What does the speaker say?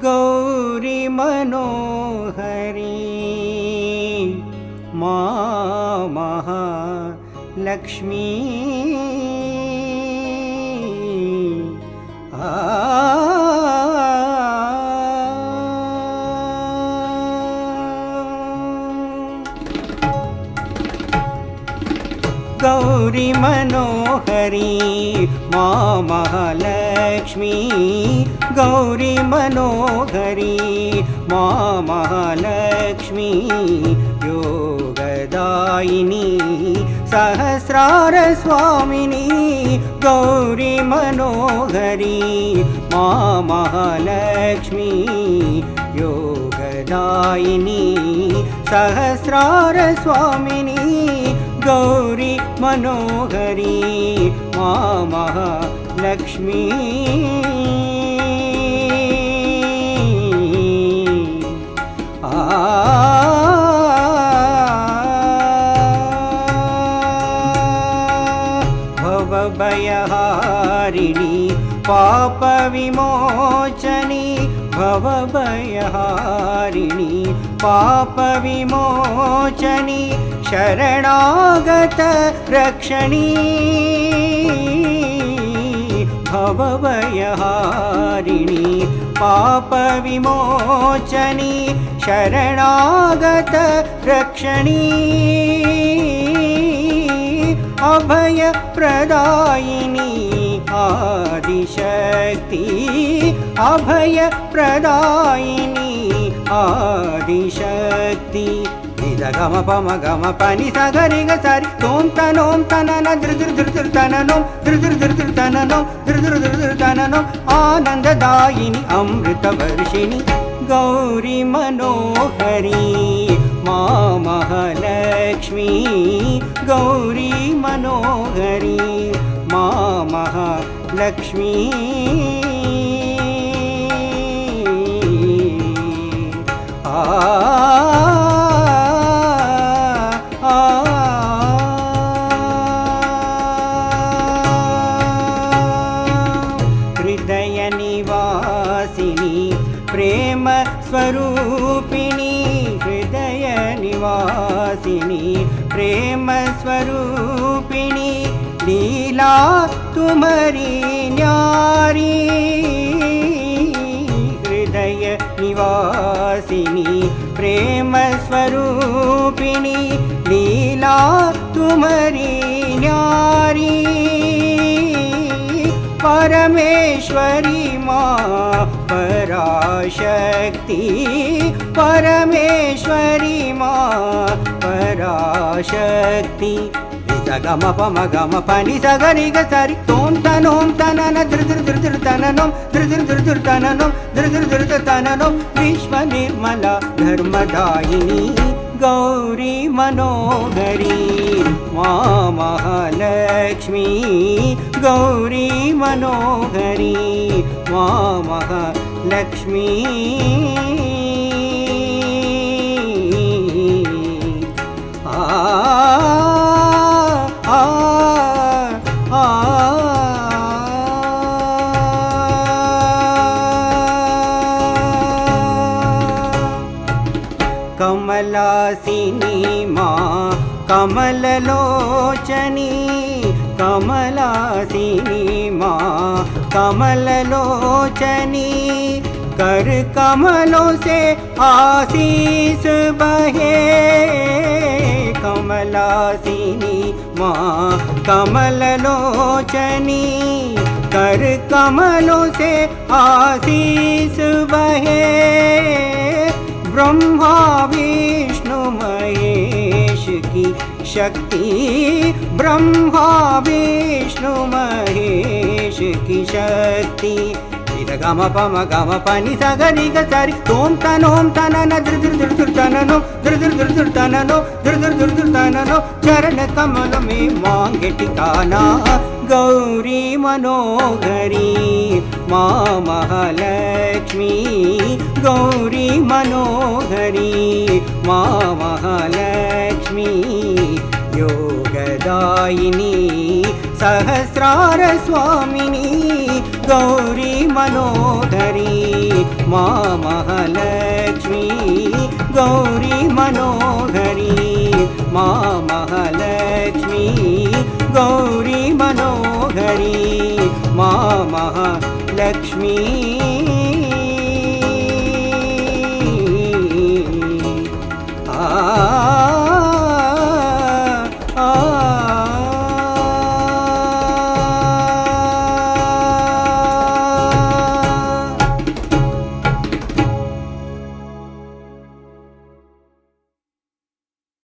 गौरी मनोहरी मां महालक्ष्मी गौरी मनोहरी मां महालक्ष्मी गौरी मनोहरी मां महालक्ष्मी योगदायिनी सहस्रार स्वामिनी गौरी मनोहरी मां महालक्ष्मी योगदायिनी सहस्रार स्वामिनी गौरी मनोहरी मां महालक्ष्मी भवभयहारिणी पापविमोचनी भवभयहारिणी पापविमोचनी शरणागत रक्षणी भवभयहारिणी पापविमोचनी शरणागत रक्षणी अभयप्रदायिनी आदिशक्ति अभयप्रदायिनी आदिशक्ति गम पम गम पनि सगरि ग सरि तों तनों तनन धृ तननों धृ तननों धृ तननों आनंददायिनी अमृतवर्षिणी गौरी मनोहरी मां महालक्ष्मी गौरी मनोहरी मां महालक्ष्मी हृदय निवासिनी प्रेम स्वरूपिणी हृदय निवासिनी प्रेम स्वरूपिणी लीला तुम्हारी न्यारी हृदय निवासिनी प्रेम स्वरूपिणी लीला तुम्हारी न्यारी परमेश्वरी मां पराशक्ति परमेश्वरी मां पराशक्ति गम पम गम पनि सगरि ग सरि तों तनों तनन धृ तननों धृ तननों धृ तननों विश्व निर्मला धर्मदायिनी गौरी मनोहरी मां महालक्ष्मी गौरी मनोहरी मां महालक्ष्मी कमलासिनी मां कमललोचनी कमलासिनी मां कमललोचनी कर कमलों से आशीष बहे कमलासिनी मां कमललोचनी कर कमलों से आशीष बहे ब्रह्मा विष्णु महेश की शक्ति ब्रह्मा विष्णु महेश की शक्ति गम पम गम पनि सगरि ग सरि तोम तनोम तनन दृ दृ दृ दृ तननो दृ दृ दृ दृ तननो दृ दृ दृ दृ तननो चरण कमल में मांगे ठिकाना गौरी मनोहरी माँ महालक्ष्मी गौरी मनोहरी माँ महालक्ष्मी योगदायिनी सहस्रार स्वामिनी गौरी मनोहरी माँ महालक्ष्मी गौरी मनोहरी माँ महालक्ष्मी गौरी मनोहरी माँ महालक्ष्मी।